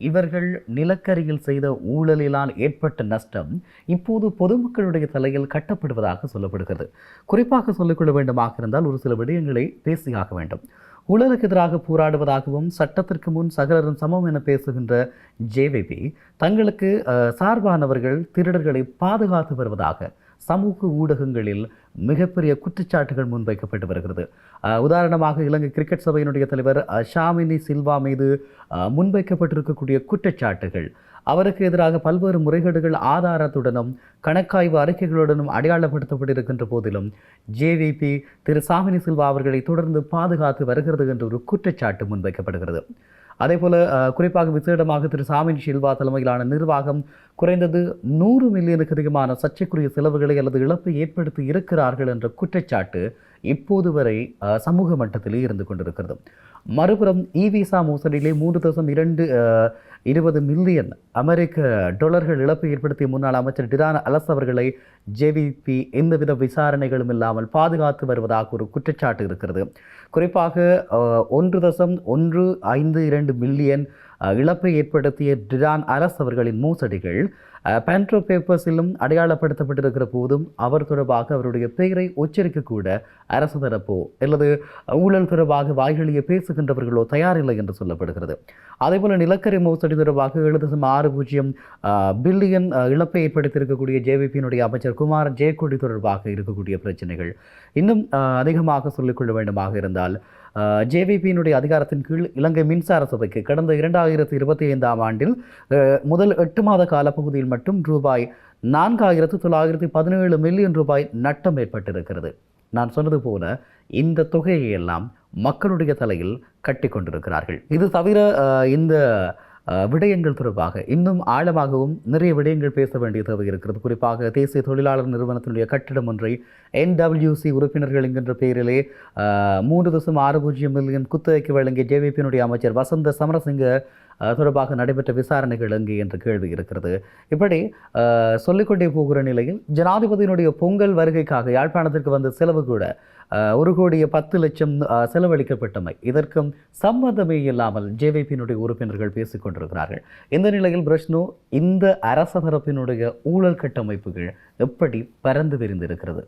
இவர்கள் நிலக்கரியில் செய்த ஊழலினால் ஏற்பட்ட நஷ்டம் இப்போது பொதுமக்களுடைய தலையில் கட்டப்படுவதாக சொல்லப்படுகிறது. குறிப்பாக சொல்லிக்கொள்ள வேண்டுமாக இருந்தால் ஒரு சில விடயங்களை பேசியாக வேண்டும். ஊழலுக்கு எதிராக போராடுவதாகவும் சட்டத்திற்கு முன் சகலரும் சமம் என பேசுகின்ற ஜேவிபி தங்களுக்கு சார்பானவர்கள் திருடர்களை பாதுகாத்து வருவதாக சமூக ஊடகங்களில் மிகப்பெரிய குற்றச்சாட்டுகள் முன்வைக்கப்பட்டு வருகிறது. உதாரணமாக இலங்கை கிரிக்கெட் சபையினுடைய தலைவர் ஷாமினி சில்வா மீது முன்வைக்கப்பட்டிருக்கக்கூடிய குற்றச்சாட்டுகள், அவருக்கு எதிராக பல்வேறு முறைகேடுகள் ஆதாரத்துடனும் கணக்காய்வு அறிக்கைகளுடனும் அடையாளப்படுத்தப்பட்டிருக்கின்ற போதிலும் ஜேவிபி திரு ஷாமினி சில்வா அவர்களை தொடர்ந்து பாதுகாத்து வருகிறது என்ற ஒரு குற்றச்சாட்டு முன்வைக்கப்படுகிறது. அதேபோல குறிப்பாக விசேடமாக திரு ஷாமினி சில்வா தலைமையிலான நிர்வாகம் குறைந்தது 100 மில்லியனுக்கு அதிகமான சர்ச்சைக்குரிய செலவுகளை அல்லது இழப்பை ஏற்படுத்தி இருக்கிறார்கள் என்ற குற்றச்சாட்டு இப்போது வரை சமூக மட்டத்திலே இருந்து கொண்டிருக்கிறது. மறுபுறம் விசா மோசடியிலே 3.20 மில்லியன் அமெரிக்க டாலர்கள் இழப்பை ஏற்படுத்திய முன்னாள் அமைச்சர் டிரான் அலஸ் அவர்களை ஜேவிபி எந்தவித விசாரணைகளும் இல்லாமல் பாதுகாத்து வருவதாக ஒரு குற்றச்சாட்டு இருக்கிறது. குறிப்பாக 1.152 மில்லியன் இழப்பை ஏற்படுத்திய டிரான் அலஸ் அவர்களின் மோசடிகள் பேண்ட்ரோ பேப்பர்ஸிலும் அடையாளப்படுத்தப்பட்டிருக்கிற போதும் அவர் தொடர்பாக அவருடைய பெயரை உச்சரிக்கக்கூட அரசு தரப்போ அல்லது ஊழல் தொடர்பாக வாய்களியே பேசுகின்றவர்களோ தயாரில்லை என்று சொல்லப்படுகிறது. அதேபோல நிலக்கரி மோசடி தொடர்பாக 7.60 பில்லியன் இழப்பை ஏற்படுத்தியிருக்கக்கூடிய ஜேவிபியினுடைய அமைச்சர் குமார் ஜெயக்கொடி தொடர்பாக இருக்கக்கூடிய பிரச்சனைகள் இன்னும் அதிகமாக சொல்லிக்கொள்ள வேண்டுமாக இருந்தால் ஜேவிபியினுடைய அதிகாரத்தின் கீழ் இலங்கை மின்சார சபைக்கு கடந்த 2025 ஆண்டில் முதல் 8 மாத காலப்பகுதியில் மட்டும் ரூபாய் 4,917 மில்லியன் ரூபாய் நட்டம் ஏற்பட்டிருக்கிறது. நான் சொன்னது போல இந்த தொகையை எல்லாம் மக்களுடைய தலையில் கட்டி கொண்டிருக்கிறார்கள். இது தவிர இந்த விடயங்கள் தொடர்பாக இன்னும் ஆழமாகவும் நிறைய விடயங்கள் பேச வேண்டிய தேவை இருக்கிறது. குறிப்பாக தேசிய தொழிலாளர் நிறுவனத்தினுடைய கட்டிடம் ஒன்றை NWC உறுப்பினர்கள் என்கின்ற பெயரிலே 3.60 மில்லியன் குத்தகைக்கு வழங்கிய ஜேவிபியினுடைய அமைச்சர் வசந்த சமரசிங்க தொடர்பாக நடைபெற்ற விசாரணைகள் எங்கே என்ற கேள்வி இருக்கிறது. இப்படி சொல்லிக்கொண்டே போகிற நிலையில் ஜனாதிபதியினுடைய பொங்கல் வருகைக்காக யாழ்ப்பாணத்திற்கு வந்த செலவு கூட 1,10,00,000 செலவழிக்கப்பட்டமை இதற்கும் சம்பந்தமே இல்லாமல் ஜேவிபியினுடைய உறுப்பினர்கள் பேசிக் கொண்டிருக்கிறார்கள். இந்த நிலையில் பிரஷ்னோ இந்த அரச தரப்பினுடைய ஊழல் கட்டமைப்புகள் எப்படி பரந்து விரிந்திருக்கிறது?